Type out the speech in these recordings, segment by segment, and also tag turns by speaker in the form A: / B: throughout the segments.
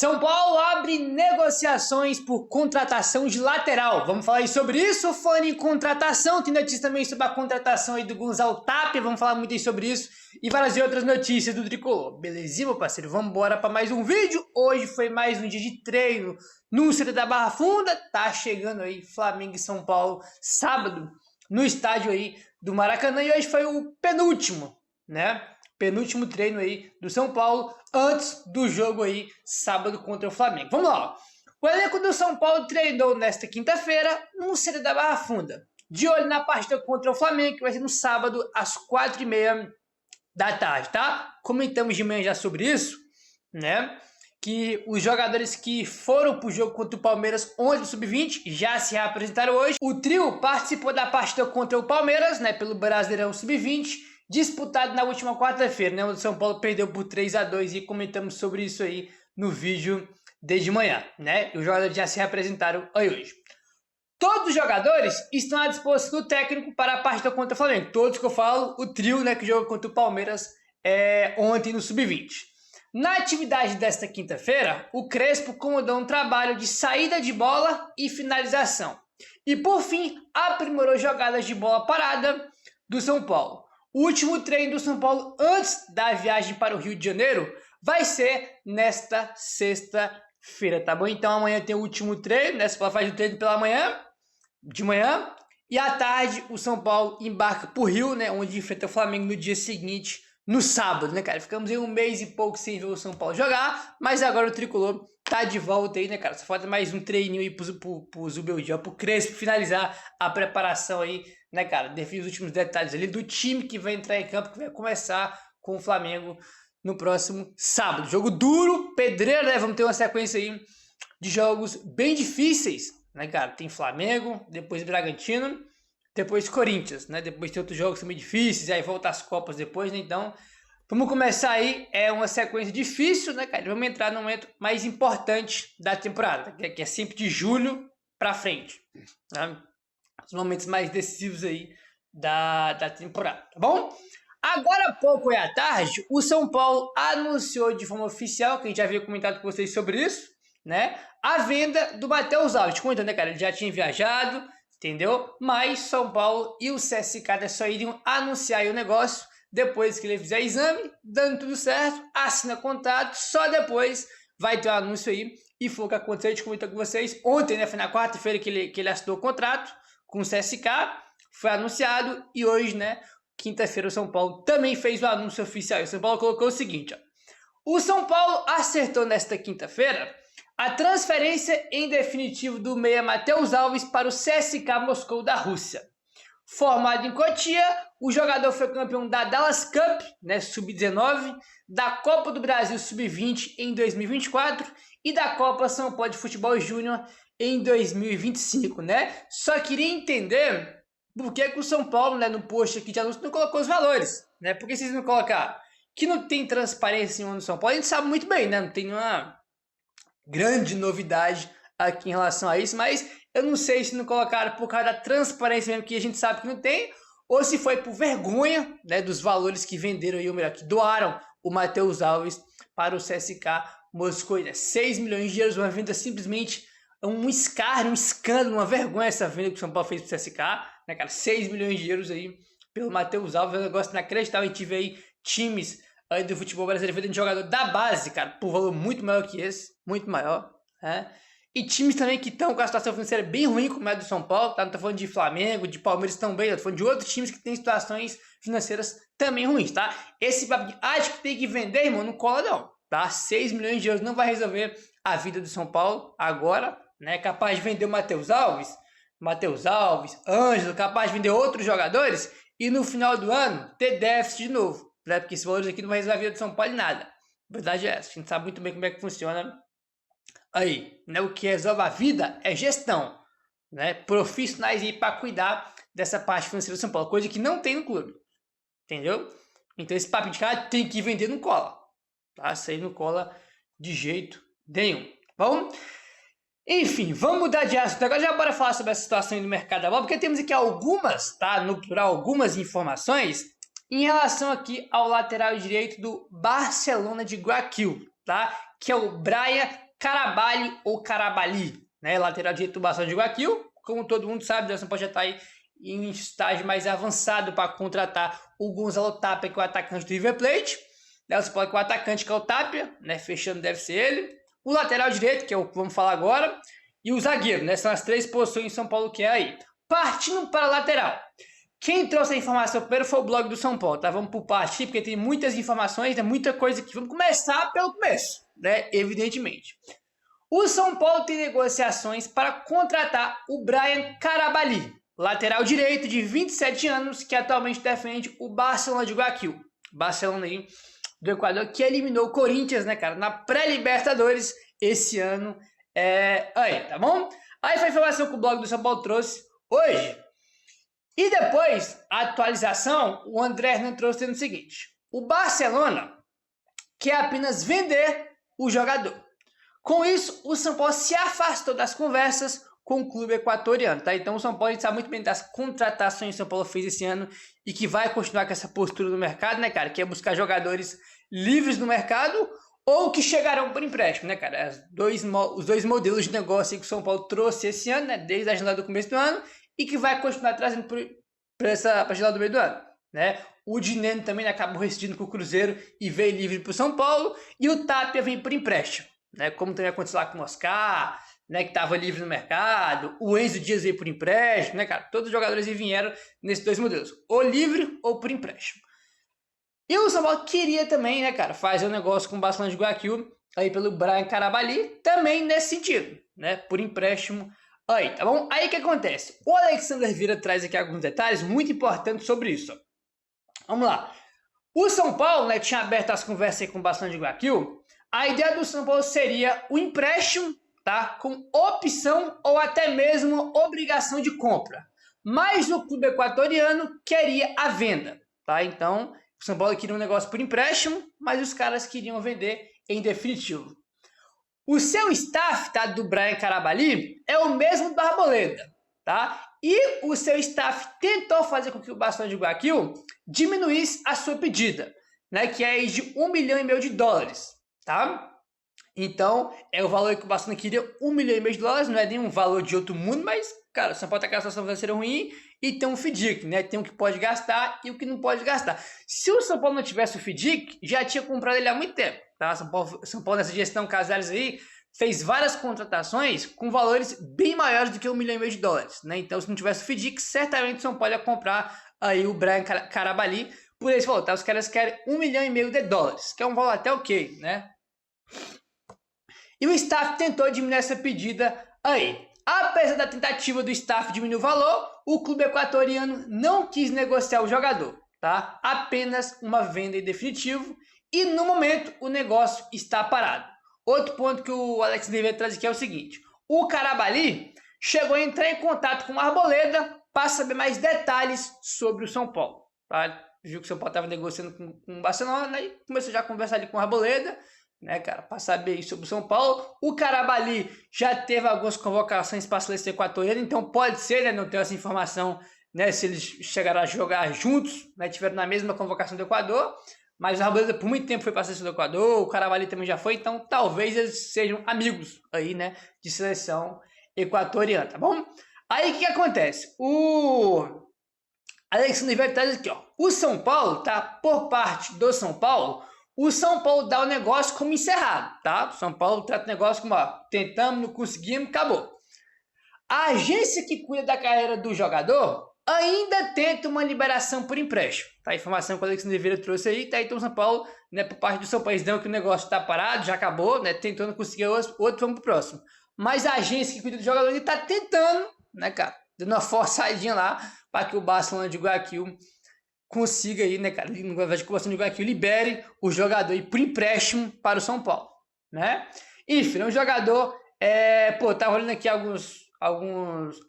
A: São Paulo abre negociações por contratação de lateral. Vamos falar aí sobre isso. Falando em contratação, tem notícia também sobre a contratação aí do Gonzalo Tapia. Vamos falar muito aí sobre isso e várias outras notícias do Tricolor. Belezinha, meu parceiro? Vamos embora para mais um vídeo. Hoje foi mais um dia de treino no CT da Barra Funda. Tá chegando aí Flamengo e São Paulo sábado no estádio aí do Maracanã. E hoje foi o penúltimo, né? Penúltimo treino aí do São Paulo antes do jogo aí sábado contra o Flamengo. Vamos lá. O elenco do São Paulo treinou nesta quinta-feira no CT da Barra Funda. De olho na partida contra o Flamengo, que vai ser no sábado às 4h30 da tarde, tá? Comentamos de manhã já sobre isso, né? Que os jogadores que foram pro jogo contra o Palmeiras ontem do Sub-20 já se reapresentaram hoje. O trio participou da partida contra o Palmeiras, né? Pelo Brasileirão Sub-20. Disputado na última quarta-feira, né? O São Paulo perdeu por 3-2 e comentamos sobre isso aí no vídeo desde manhã, né? E os jogadores já se representaram aí hoje. Todos os jogadores estão à disposição do técnico para a partida contra o Flamengo. Todos que eu falo, o trio, né, que jogou contra o Palmeiras ontem no Sub-20. Na atividade desta quinta-feira, o Crespo comandou um trabalho de saída de bola e finalização. E por fim, aprimorou jogadas de bola parada do São Paulo. O último treino do São Paulo antes da viagem para o Rio de Janeiro vai ser nesta sexta-feira, tá bom? Então amanhã tem o último treino, né? São Paulo faz o treino de manhã, e à tarde o São Paulo embarca para o Rio, né? Onde enfrenta o Flamengo no dia seguinte, no sábado, né, cara? Ficamos aí um mês e pouco sem ver o São Paulo jogar, mas agora o Tricolor tá de volta aí, né, cara? Só falta mais um treininho aí pro Zubeldia, pro Crespo finalizar a preparação aí, né, cara? Definir os últimos detalhes ali do time que vai entrar em campo, que vai começar com o Flamengo no próximo sábado. Jogo duro, pedreiro, né? Vamos ter uma sequência aí de jogos bem difíceis, né, cara? Tem Flamengo, depois Bragantino, depois Corinthians, né? Depois tem outros jogos também difíceis, aí volta as Copas depois, né? Então, vamos começar aí, uma sequência difícil, né, cara? Vamos entrar no momento mais importante da temporada, que é sempre de julho pra frente, né? Os momentos mais decisivos aí da temporada, tá bom? Agora há pouco à tarde, o São Paulo anunciou de forma oficial, que a gente já havia comentado com vocês sobre isso, né? A venda do Matheus Alves. Conta, né, cara? Ele já tinha viajado, entendeu? Mas São Paulo e o CSKA só iriam anunciar aí o negócio depois que ele fizer exame, dando tudo certo, assina contrato, só depois vai ter um anúncio aí. E foi o que aconteceu, a gente comentou com vocês ontem, né? Foi na quarta-feira que ele assinou o contrato com o CSKA, foi anunciado, e hoje, né, quinta-feira, o São Paulo também fez o anúncio oficial. O São Paulo colocou o seguinte, ó: o São Paulo acertou nesta quinta-feira a transferência em definitivo do meia Matheus Alves para o CSKA Moscou da Rússia. Formado em Cotia, o jogador foi campeão da Dallas Cup, né, Sub-19, da Copa do Brasil Sub-20 em 2024 e da Copa São Paulo de Futebol Júnior em 2025, né? Só queria entender por que o São Paulo, né, no post aqui de anúncio, não colocou os valores, né? Por que vocês não colocaram? Que não tem transparência no São Paulo, a gente sabe muito bem, né? Não tem nenhuma grande novidade aqui em relação a isso, mas eu não sei se não colocaram por causa da transparência mesmo, que a gente sabe que não tem, ou se foi por vergonha, né, dos valores que venderam aí, ou melhor, que doaram o Matheus Alves para o CSKA Moscou. 6 milhões de euros, uma venda simplesmente um escárnio, um escândalo, uma vergonha essa venda que o São Paulo fez para o CSKA, né, cara? 6 milhões de euros aí pelo Matheus Alves, é um negócio inacreditável. A gente vê aí times aí do futebol brasileiro vendendo jogador da base, cara, por valor muito maior que esse, muito maior, né? E times também que estão com a situação financeira bem ruim, como é do São Paulo, tá? Não tô falando de Flamengo, de Palmeiras também, tô falando de outros times que têm situações financeiras também ruins, tá? Esse papo de acho que tem que vender, irmão, não cola não, tá? 6 milhões de euros não vai resolver a vida do São Paulo agora, né? Capaz de vender o Matheus Alves, Ângelo, capaz de vender outros jogadores e no final do ano ter déficit de novo, né? Porque esses valores aqui não vai resolver a vida do São Paulo em nada. A verdade é essa, a gente sabe muito bem como é que funciona aí, né? O que resolve a vida é gestão, né? Profissionais aí para cuidar dessa parte financeira do São Paulo, coisa que não tem no clube, entendeu? Então esse papo de cara tem que vender, não cola, tá? Isso aí não cola de jeito nenhum, tá bom? Enfim, vamos mudar de assunto agora, já bora falar sobre a situação do mercado da bola, porque temos aqui algumas, tá? No plural, algumas informações em relação aqui ao lateral direito do Barcelona de Guayaquil, tá? Que é o Brian Caraballi ou Carabali, né? Lateral direito do Barcelona de Guayaquil. Como todo mundo sabe, o São Paulo já está aí em estágio mais avançado para contratar o Gonzalo Tapia, que é o atacante do River Plate. Né? Você pode que o atacante, que é o Tapia, né? Fechando deve ser ele. O lateral direito, que é o que vamos falar agora. E o zagueiro, né? São as 3 posições em São Paulo que é aí. Partindo para a lateral. Quem trouxe a informação primeiro foi o blog do São Paulo, tá? Vamos por parte, porque tem muitas informações, tem muita coisa aqui. Vamos começar pelo começo, né? Evidentemente. O São Paulo tem negociações para contratar o Bryan Caraballi, lateral direito de 27 anos, que atualmente defende o Barcelona de Guayaquil. Barcelona aí do Equador, que eliminou o Corinthians, né, cara, na pré-Libertadores esse ano. Aí, tá bom? Aí foi a informação que o blog do São Paulo trouxe hoje. E depois, a atualização, o André Hernan trouxe no seguinte. O Barcelona quer apenas vender o jogador. Com isso, o São Paulo se afastou das conversas com o clube equatoriano, tá? Então o São Paulo, a gente sabe muito bem das contratações que o São Paulo fez esse ano e que vai continuar com essa postura no mercado, né, cara? Que é buscar jogadores livres no mercado ou que chegarão por empréstimo, né, cara? Os dois modelos de negócio que o São Paulo trouxe esse ano, né, desde a janela do começo do ano e que vai continuar trazendo para a janela do meio do ano, né? O Dineno também acabou rescindindo com o Cruzeiro e veio livre para o São Paulo e o Tapia vem por empréstimo, né? Como também aconteceu lá com o Oscar, né, que estava livre no mercado, o Enzo Dias veio por empréstimo, né, cara? Todos os jogadores vieram nesses 2 modelos, ou livre ou por empréstimo. E o São Paulo queria também, né, cara, fazer um negócio com o Barcelona de Guayaquil, aí pelo Bryan Caraballi, também nesse sentido, né, por empréstimo aí, tá bom? Aí o que acontece? O Alexander Vieira traz aqui alguns detalhes muito importantes sobre isso, ó. Vamos lá. O São Paulo, né, tinha aberto as conversas aí com o Barcelona de Guayaquil. A ideia do São Paulo seria o empréstimo, tá, com opção ou até mesmo obrigação de compra. Mas o clube equatoriano queria a venda, tá? Então, o São Paulo queria um negócio por empréstimo, mas os caras queriam vender em definitivo. O seu staff, tá, do Bryan Caraballi é o mesmo do Arboleda, tá? E o seu staff tentou fazer com que o Barcelona de Guayaquil diminuísse a sua pedida, né, que é de $1,5 milhão, tá? Então, é o valor que o Barcelona queria, $1,5 milhão, não é nenhum valor de outro mundo, mas, cara, o São Paulo tá com a situação financeira ruim e tem um FDIC, né? Tem o que pode gastar e o que não pode gastar. Se o São Paulo não tivesse o FDIC, já tinha comprado ele há muito tempo, tá? São Paulo nessa gestão Casares aí, fez várias contratações com valores bem maiores do que $1,5 milhão, né? Então, se não tivesse o FDIC, certamente o São Paulo ia comprar aí o Bryan Caraballi por esse valor, tá? Os caras querem $1,5 milhão, que é um valor até ok, né? E o staff tentou diminuir essa pedida aí. Apesar da tentativa do staff diminuir o valor, o clube equatoriano não quis negociar o jogador, tá? Apenas uma venda em definitivo e no momento o negócio está parado. Outro ponto que o Alex Oliveira traz aqui é o seguinte: o Caraballi chegou a entrar em contato com o Arboleda para saber mais detalhes sobre o São Paulo, tá? Viu que o São Paulo estava negociando com o Barcelona e começou já a conversar ali com o Arboleda, né, cara, para saber sobre o São Paulo. O Caraballi já teve algumas convocações para a seleção equatoriana, então pode ser, né, não ter essa informação, né, se eles chegaram a jogar juntos, né, tiveram na mesma convocação do Equador, mas o Arboleda por muito tempo foi para a seleção do Equador, o Caraballi também já foi, então talvez eles sejam amigos aí, né, de seleção equatoriana, tá bom? Aí o que acontece? O Alexandre Vieira traz aqui, ó, o São Paulo, tá, por parte do São Paulo, o São Paulo dá o negócio como encerrado, tá? O São Paulo trata o negócio como, ó, tentamos, não conseguimos, acabou. A agência que cuida da carreira do jogador ainda tenta uma liberação por empréstimo, tá? A informação que o Alexandre Vieira trouxe aí, tá? Então o São Paulo, né, por parte do São Paulo, que o negócio tá parado, já acabou, né? Tentando conseguir outro, vamos pro próximo. Mas a agência que cuida do jogador, ele tá tentando, né, cara? Dando uma forçadinha lá para que o Barcelona de Guayaquil consiga aí, né, cara, no invés de que o Barcelona de Guayaquil libere o jogador aí por empréstimo para o São Paulo, né? Enfim, é um jogador, tá rolando aqui a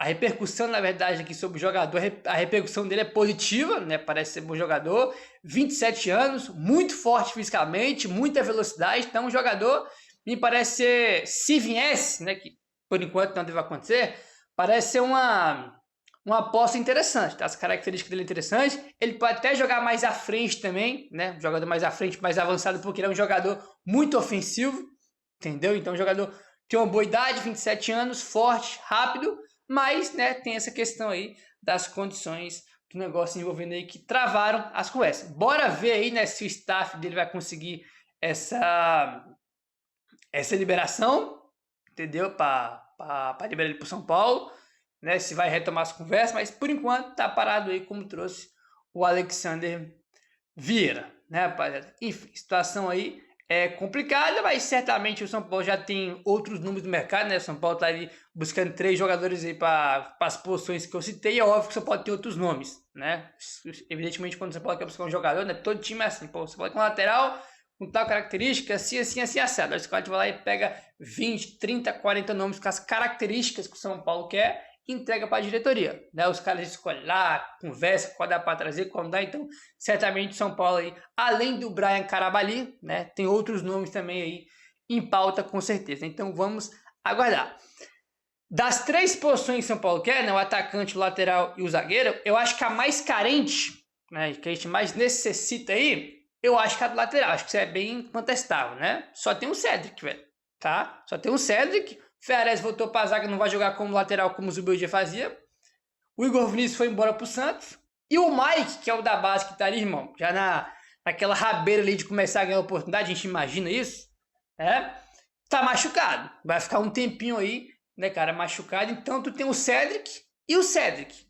A: repercussão, na verdade, aqui sobre o jogador, a repercussão dele é positiva, né, parece ser um bom jogador, 27 anos, muito forte fisicamente, muita velocidade, então um jogador, me parece ser, se viesse, né, que por enquanto não deve acontecer, parece ser uma aposta interessante, tá? As características dele interessantes. Ele pode até jogar mais à frente também, né? Um jogador mais à frente, mais avançado, porque ele é um jogador muito ofensivo, entendeu? Então o jogador tem uma boa idade, 27 anos, forte, rápido, mas, né, tem essa questão aí das condições do negócio envolvendo aí que travaram as conversas. Bora ver aí, né, se o staff dele vai conseguir essa liberação, entendeu? Para liberar ele para São Paulo, né? Se vai retomar as conversas, mas por enquanto tá parado aí, como trouxe o Alexander Vieira, né, rapaziada? Enfim, situação aí é complicada, mas certamente o São Paulo já tem outros números no mercado, né? O São Paulo tá ali buscando 3 jogadores aí para as posições que eu citei. É óbvio que o São Paulo tem outros nomes, né? Evidentemente, quando o São Paulo quer buscar um jogador, né? Todo time é assim, pô, o São Paulo tem um lateral com tal característica, assim, assado. Aí o Scott vai lá e pega 20, 30, 40 nomes com as características que o São Paulo quer e entrega para a diretoria, né? Os caras escolhem lá, conversa, qual dá para trazer, qual não dá. Então, certamente o São Paulo aí, além do Brian Carabali, né? Tem outros nomes também aí em pauta, com certeza. Então, vamos aguardar. Das 3 posições que o São Paulo quer, né? O atacante, o lateral e o zagueiro, eu acho que a mais carente, né? Que a gente mais necessita aí, eu acho que é a do lateral. Acho que isso é bem contestável, né? Só tem o Cedric, velho, tá? Só tem o Cedric. Ferrez voltou para a zaga, não vai jogar como lateral como o Zubeldia fazia. O Igor Vinícius foi embora pro Santos. E o Mike, que é o da base que tá ali, irmão, já naquela rabeira ali de começar a ganhar oportunidade, a gente imagina isso, né? Tá machucado. Vai ficar um tempinho aí, né, cara, machucado. Então tu tem o Cedric e o Cedric.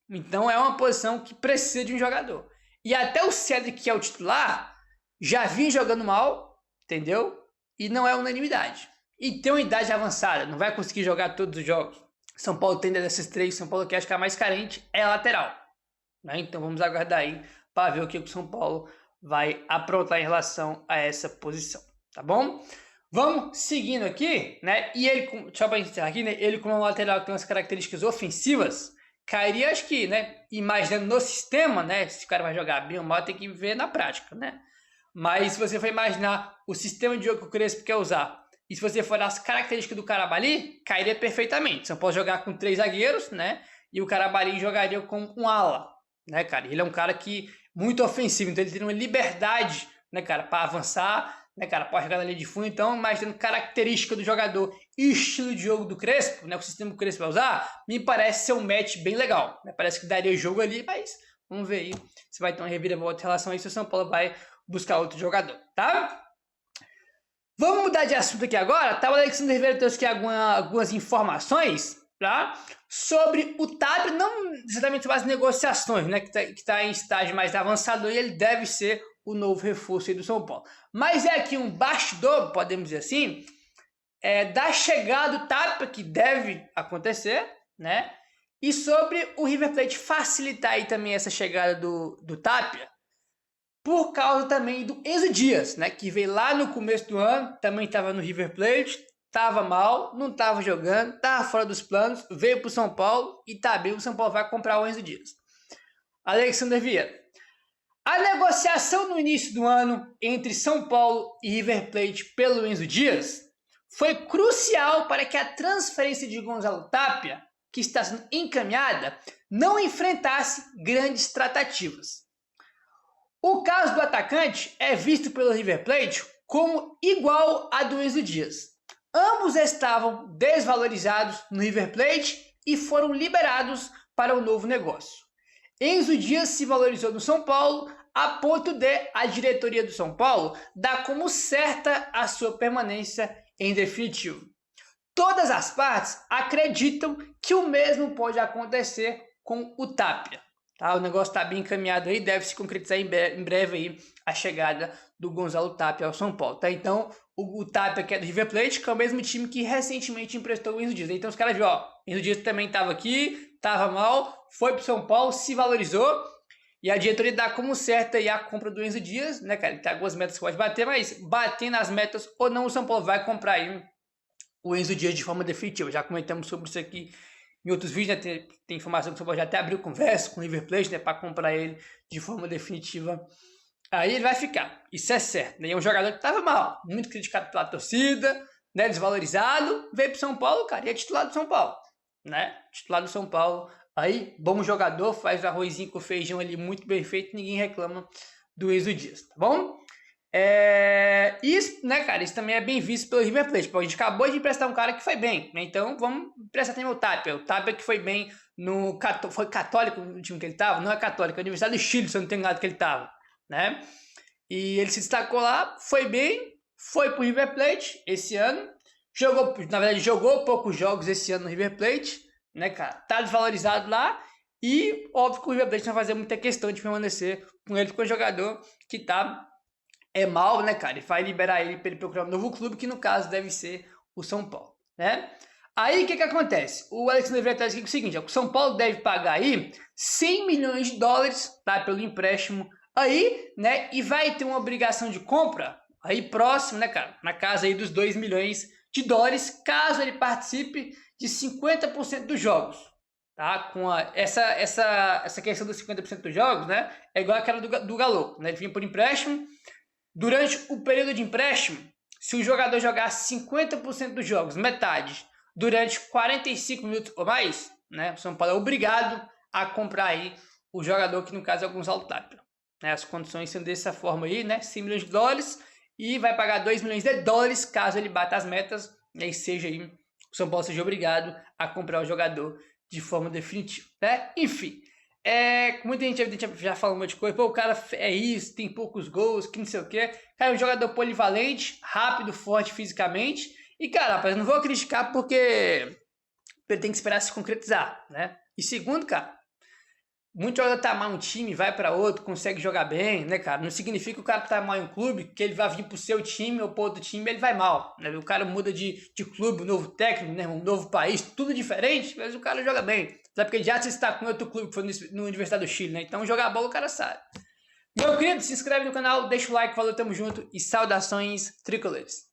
A: Então é uma posição que precisa de um jogador. E até o Cedric, que é o titular, já vinha jogando mal, entendeu? E não é unanimidade. E tem uma idade avançada, não vai conseguir jogar todos os jogos. São Paulo tem dessas 3, São Paulo que acho que a mais carente é a lateral, né? Então vamos aguardar aí para ver o que o São Paulo vai aprontar em relação a essa posição, tá bom? Vamos seguindo aqui, né? E ele, só para encerrar aqui, né? Ele como lateral que tem umas características ofensivas, cairia, acho que, né? Imaginando no sistema, né? Se o cara vai jogar bem ou mal, tem que ver na prática, né? Mas se você for imaginar o sistema de jogo que o Crespo quer usar, e se você for as características do Carabali, cairia perfeitamente. Você pode jogar com 3 zagueiros, né? E o Carabali jogaria com um ala, né, cara? Ele é um cara que muito ofensivo, então ele tem uma liberdade, né, cara, para avançar, né, cara, pode jogar na linha de fundo. Então, imaginando característica do jogador e estilo de jogo do Crespo, né, o sistema que o Crespo vai usar, me parece ser um match bem legal, né? Parece que daria jogo ali, mas vamos ver aí se vai ter uma reviravolta em relação a isso. O São Paulo vai buscar outro jogador, tá? Vamos mudar de assunto aqui agora, tá? O Alexander Vieira trouxe aqui algumas informações, tá? Sobre o Tapia, não exatamente sobre as negociações, né? Que tá em estágio mais avançado e ele deve ser o novo reforço aí do São Paulo. Mas é aqui um bastidor, podemos dizer assim, da chegada do Tapia, que deve acontecer, né? E sobre o River Plate facilitar aí também essa chegada do Tapia, por causa também do Enzo Dias, né, que veio lá no começo do ano, também estava no River Plate, estava mal, não estava jogando, estava fora dos planos, veio para o São Paulo e tá bem, o São Paulo vai comprar o Enzo Dias. Alexander Vieira. A negociação no início do ano entre São Paulo e River Plate pelo Enzo Dias foi crucial para que a transferência de Gonzalo Tapia, que está sendo encaminhada, não enfrentasse grandes tratativas. O caso do atacante é visto pelo River Plate como igual a do Enzo Dias. Ambos estavam desvalorizados no River Plate e foram liberados para um novo negócio. Enzo Dias se valorizou no São Paulo a ponto de a diretoria do São Paulo dar como certa a sua permanência em definitivo. Todas as partes acreditam que o mesmo pode acontecer com o Tapia. Tá, o negócio está bem encaminhado aí, deve se concretizar em breve aí a chegada do Gonzalo Tapia ao São Paulo. Tá? Então, o Tapia, que é do River Plate, que é o mesmo time que recentemente emprestou o Enzo Dias. Então, os caras viram, ó, Enzo Dias também estava aqui, estava mal, foi pro São Paulo, se valorizou, e a diretoria dá como certa aí a compra do Enzo Dias, né, cara? Ele tem algumas metas que pode bater, mas batendo as metas ou não, o São Paulo vai comprar aí o Enzo Dias de forma definitiva. Já comentamos sobre isso aqui em outros vídeos, né, tem informação que o São Paulo já até abriu conversa com o River Plate, né, para comprar ele de forma definitiva. Aí ele vai ficar, isso é certo, né? É um jogador que estava mal, muito criticado pela torcida, né, desvalorizado, veio para São Paulo, cara, e é titular do São Paulo, né? Titular do São Paulo, aí, bom jogador, faz o arrozinho com feijão ali muito bem feito, ninguém reclama do Enzo Dias, tá bom? Isso, né, cara, isso também é bem visto pelo River Plate. Pô, a gente acabou de emprestar um cara que foi bem, né? Então vamos emprestar também o Tapia. O Tapia que foi bem no... Foi Católico no time que ele tava? Não é Católico, é Universidade do Chile, se eu não tenho nada que ele tava, né? E ele se destacou lá, foi bem, foi pro River Plate esse ano. Na verdade, jogou poucos jogos esse ano no River Plate, né, cara? Tá desvalorizado lá. E óbvio que o River Plate vai fazer muita questão de permanecer com ele, porque é um jogador que tá mal, né, cara? E vai liberar ele para ele procurar um novo clube, que no caso deve ser o São Paulo, né? Aí o que acontece? O Alexandre Vieira diz o seguinte: o São Paulo deve pagar aí 100 milhões de dólares, tá? Pelo empréstimo aí, né? E vai ter uma obrigação de compra aí próximo, né, cara? Na casa aí dos 2 milhões de dólares, caso ele participe de 50% dos jogos, tá? Com essa questão dos 50% dos jogos, né? É igual aquela do Galo, né? Ele vinha por empréstimo. Durante o período de empréstimo, se o jogador jogar 50% dos jogos, metade, durante 45 minutos ou mais, né, o São Paulo é obrigado a comprar aí o jogador, que no caso é o Gonzalo Tapia. Né, as condições são dessa forma aí, né, 100 milhões de dólares, e vai pagar 2 milhões de dólares caso ele bata as metas, né, e seja aí, o São Paulo seja obrigado a comprar o jogador de forma definitiva, né? Enfim, muita gente já falou um monte de coisa. Pô, o cara é isso, tem poucos gols, que não sei o que. Cara, é um jogador polivalente, rápido, forte fisicamente. E, cara, rapaz, não vou criticar porque ele tem que esperar se concretizar, né? E segundo, cara, muito jogador tá mal em um time, vai para outro, consegue jogar bem, né, cara? Não significa que o cara tá mal em um clube, que ele vai vir pro seu time ou pro outro time ele vai mal, né? O cara muda de clube, um novo técnico, né? Um novo país, tudo diferente, mas o cara joga bem. Sabe, porque já se está com outro clube, que foi no Universidade do Chile, né? Então jogar bola o cara sabe. Meu querido, se inscreve no canal, deixa o like, falou, tamo junto e saudações tricolores.